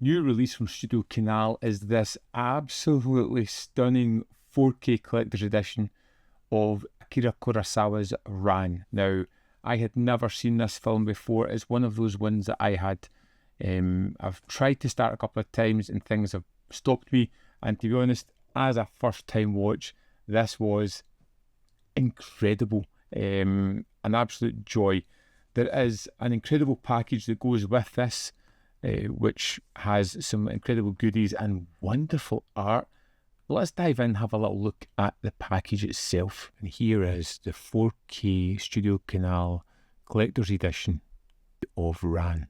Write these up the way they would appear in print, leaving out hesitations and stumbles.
new release from StudioCanal is this absolutely stunning 4K collector's edition of Akira Kurosawa's Ran. Now, I had never seen this film before. It's one of those ones that I had. I've tried to start a couple of times and things have stopped me. And to be honest, as a first time watch, this was incredible. An absolute joy. There is an incredible package that goes with this, which has some incredible goodies and wonderful art. Let's dive in and have a little look at the package itself. And here is the 4K StudioCanal Collector's Edition of Ran.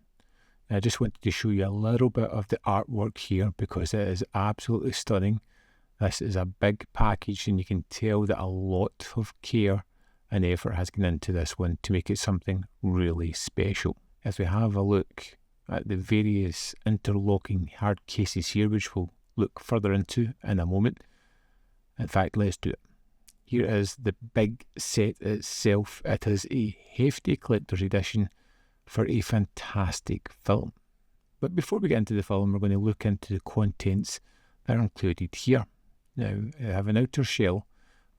I just wanted to show you a little bit of the artwork here because it is absolutely stunning. This is a big package and you can tell that a lot of care and effort has gone into this one to make it something really special. As we have a look at the various interlocking hard cases here, which we'll look further into in a moment. In fact, let's do it. Here is the big set itself. It is a hefty collector's edition for a fantastic film. But before we get into the film, we're going to look into the contents that are included here. Now, I have an outer shell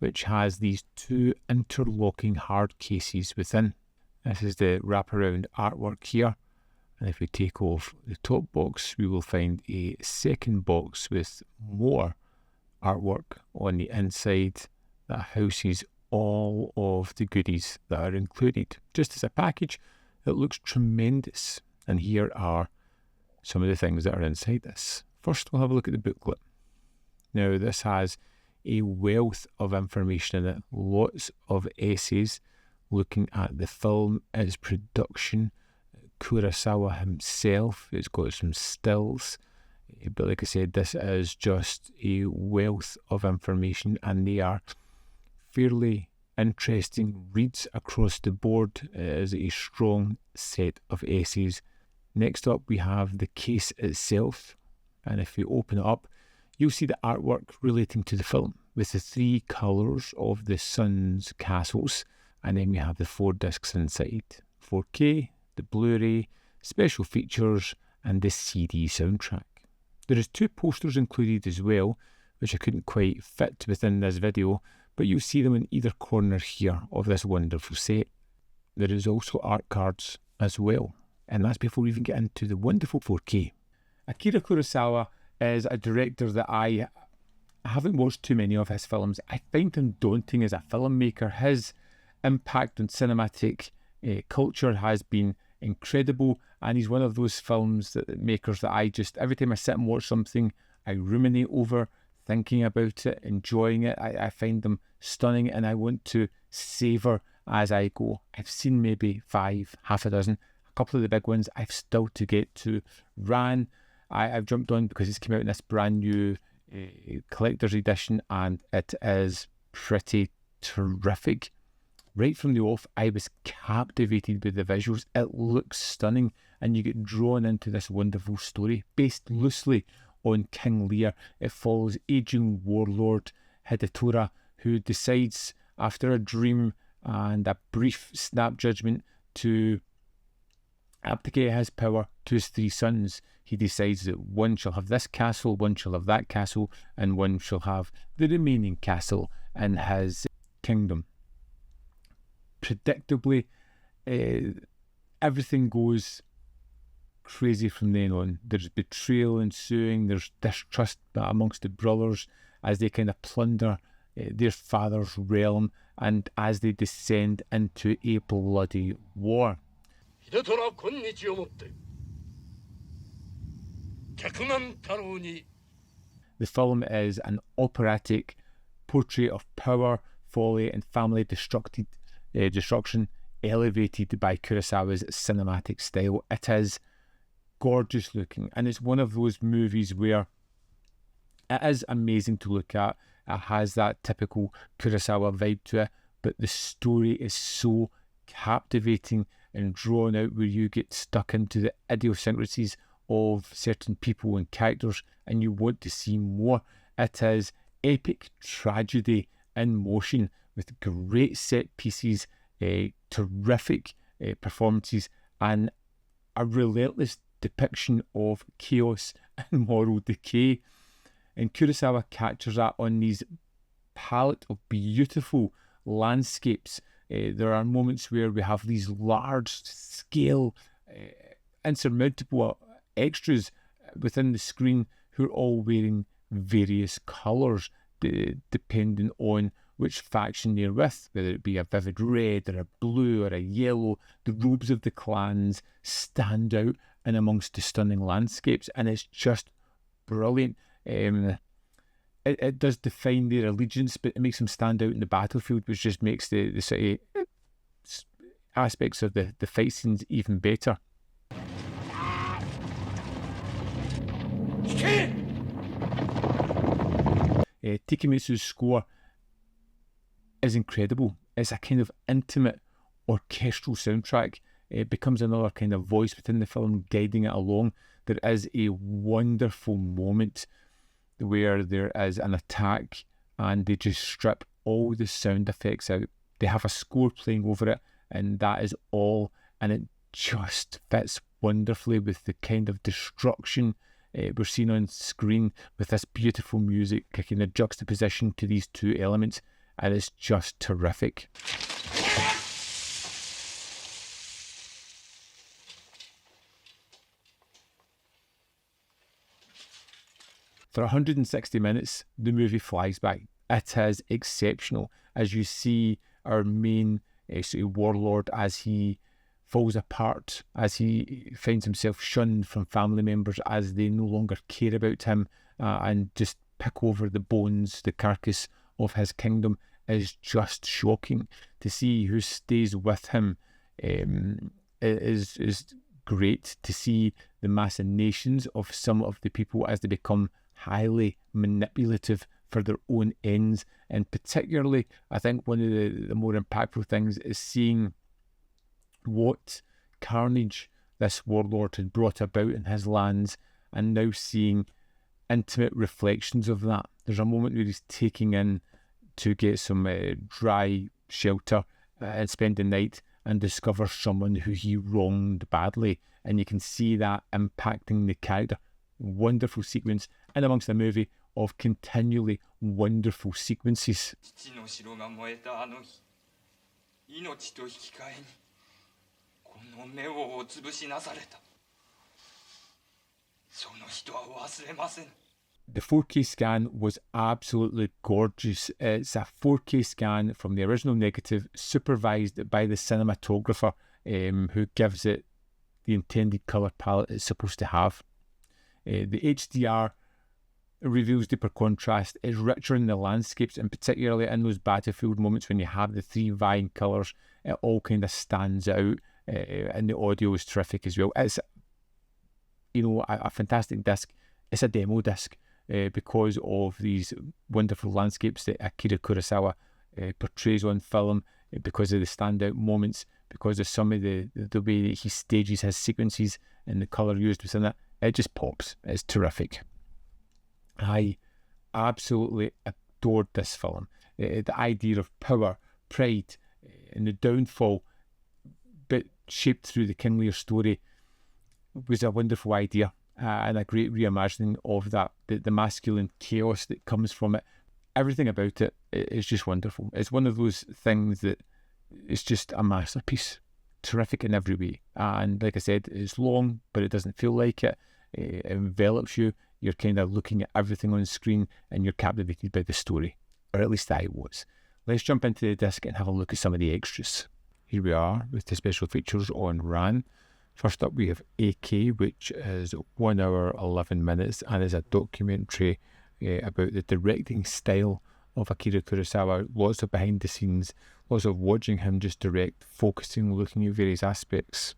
which has these two interlocking hard cases within. This is the wraparound artwork here. And if we take off the top box, we will find a second box with more artwork on the inside that houses all of the goodies that are included. Just as a package, it looks tremendous. And here are some of the things that are inside this. First, we'll have a look at the booklet. Now, this has a wealth of information in it, lots of essays looking at the film, its production, Kurosawa himself. It's got some stills, but like I said, this is just a wealth of information and they are fairly interesting reads across the board. It is a strong set of essays. Next up we have the case itself, and if we open it up, you'll see the artwork relating to the film with the three colours of the sun's castles, and then we have the 4 discs inside: 4K, the Blu-ray, special features, and the CD soundtrack. There is 2 posters included as well, which I couldn't quite fit within this video, but you'll see them in either corner here of this wonderful set. There is also art cards as well, and that's before we even get into the wonderful 4K. Akira Kurosawa is a director that I haven't watched too many of his films. I find him daunting as a filmmaker. His impact on cinematic culture has been incredible, and he's one of those makers that I just, every time I sit and watch something, I ruminate over, thinking about it, enjoying it. I find them stunning and I want to savour as I go. I've seen maybe 5, half a dozen, a couple of the big ones I've still to get to. Ran, I've jumped on because it's come out in this brand new collector's edition and it is pretty terrific. Right from the off, I was captivated with the visuals. It looks stunning and you get drawn into this wonderful story based loosely on King Lear. It follows aging warlord Hidetora, who decides after a dream and a brief snap judgment to abdicate his power to his 3 sons. He decides that one shall have this castle, one shall have that castle, and one shall have the remaining castle in his kingdom. Predictably, everything goes crazy from then on. There's betrayal ensuing, there's distrust amongst the brothers as they kind of plunder their father's realm and as they descend into a bloody war. The film is an operatic portrait of power, folly and family destruction elevated by Kurosawa's cinematic style. It is gorgeous looking and it's one of those movies where it is amazing to look at. It has that typical Kurosawa vibe to it, but the story is so captivating and drawn out where you get stuck into the idiosyncrasies of certain people and characters and you want to see more. It is epic tragedy in motion with great set pieces, terrific performances and a relentless depiction of chaos and moral decay. And Kurosawa captures that on these palette of beautiful landscapes. There are moments where we have these large scale, insurmountable extras within the screen who are all wearing various colours, depending on which faction they're with, whether it be a vivid red or a blue or a yellow. The robes of the clans stand out in amongst the stunning landscapes, and it's just brilliant. It does define their allegiance, but it makes them stand out in the battlefield, which just makes the sort of aspects of the fight scenes even better. Takemitsu's score is incredible. It's a kind of intimate orchestral soundtrack. It becomes another kind of voice within the film, guiding it along. There is a wonderful moment where there is an attack and they just strip all the sound effects out. They have a score playing over it, and that is all, and it just fits wonderfully with the kind of destruction we're seeing on screen, with this beautiful music kicking a juxtaposition to these two elements, and it's just terrific. For 160 minutes, the movie flies by. It is exceptional, as you see our main warlord as he falls apart, as he finds himself shunned from family members, as they no longer care about him and just pick over the bones, the carcass of his kingdom. Is just shocking. To see who stays with him is great. To see the machinations of some of the people as they become highly manipulative for their own ends, and particularly I think one of the more impactful things is seeing what carnage this warlord had brought about in his lands, and now seeing intimate reflections of that. There's a moment where he's taking in to get some dry shelter and spend the night, and discovers someone who he wronged badly, and you can see that impacting the character. Wonderful sequence in amongst a movie of continually wonderful sequences. The 4K scan was absolutely gorgeous. It's a 4K scan from the original negative, supervised by the cinematographer who gives it the intended colour palette it's supposed to have. The HDR reveals deeper contrast, is richer in the landscapes, and particularly in those battlefield moments when you have the three vying colours, it all kind of stands out, and the audio is terrific as well. It's, a fantastic disc. It's a demo disc because of these wonderful landscapes that Akira Kurosawa portrays on film, because of the standout moments, because of some of the way that he stages his sequences and the colour used within it. It just pops. It's terrific. I absolutely adored this film. The idea of power, pride, and the downfall, but shaped through the King Lear story, was a wonderful idea and a great reimagining of that. The masculine chaos that comes from it. Everything about it is just wonderful. It's one of those things that it's just a masterpiece. Terrific in every way. And like I said, it's long, but it doesn't feel like it. It envelops you. You're kind of looking at everything on screen and you're captivated by the story, or at least I was. Let's jump into the disc and have a look at some of the extras. Here we are with the special features on RAN. First up we have AK, which is 1 hour 11 minutes and is a documentary about the directing style of Akira Kurosawa. Lots of behind the scenes, lots of watching him just direct, focusing, looking at various aspects.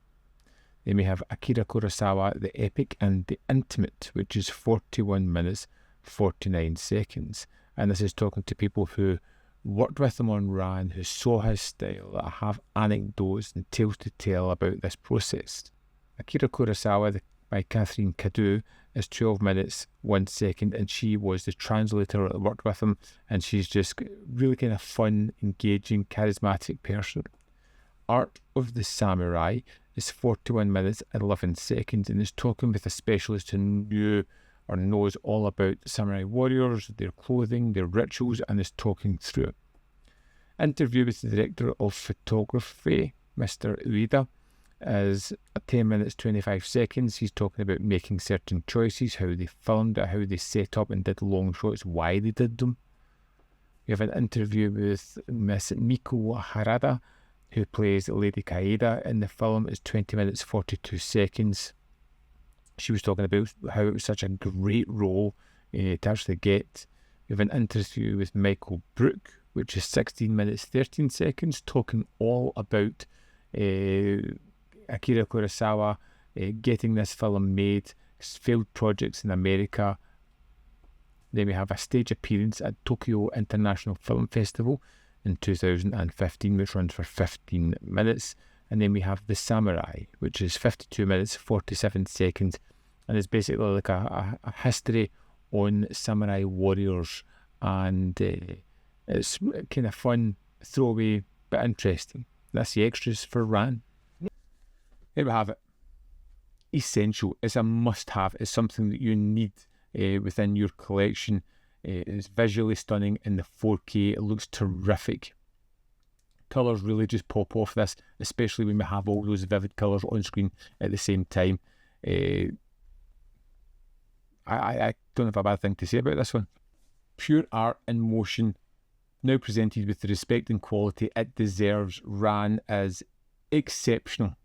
Then we have Akira Kurosawa, the epic and the intimate, which is 41 minutes 49 seconds, and this is talking to people who worked with him on RAN, who saw his style, that have anecdotes and tales to tell about this process. Akira Kurosawa by Catherine Cadu is 12 minutes 1 second, and she was the translator that worked with him, and she's just really kind of fun, engaging, charismatic person. Art of the Samurai is 41 minutes 11 seconds and is talking with a specialist who knew or knows all about samurai warriors, their clothing, their rituals, and is talking through it. Interview with the director of photography, Mr. Ueda, is 10 minutes 25 seconds. He's talking about making certain choices, how they filmed it, how they set up and did long shots, why they did them. We have an interview with Miss Miko Harada, who plays Lady Kaeda in the film. It's 20 minutes 42 seconds. She was talking about how it was such a great role to actually get. We have an interview with Michael Brook, which is 16 minutes 13 seconds, talking all about Akira Kurosawa getting this film made, failed projects in America. Then we have a stage appearance at Tokyo International Film Festival in 2015, which runs for 15 minutes. And then we have The Samurai, which is 52 minutes 47 seconds, and it's basically like a history on samurai warriors, and it's kind of fun, throwaway, but interesting. That's the extras for Ran. There we have it. Essential. It's a must-have. It's something that you need within your collection. It's visually stunning in the 4K. It looks terrific. Colours really just pop off this, especially when we have all those vivid colours on screen at the same time. I don't have a bad thing to say about this one. Pure art in motion, now presented with the respect and quality it deserves. Ran is exceptional.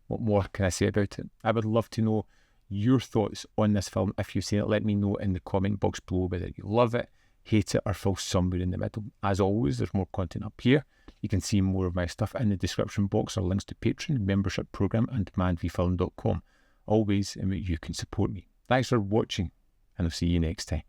What more can I say about it? I would love to know your thoughts on this film. If you've seen it, let me know in the comment box below whether you love it, hate it, or fall somewhere in the middle. As always, there's more content up here. You can see more of my stuff in the description box, or links to Patreon, membership program, and manvfilm.com. Always in which you can support me. Thanks for watching, and I'll see you next time.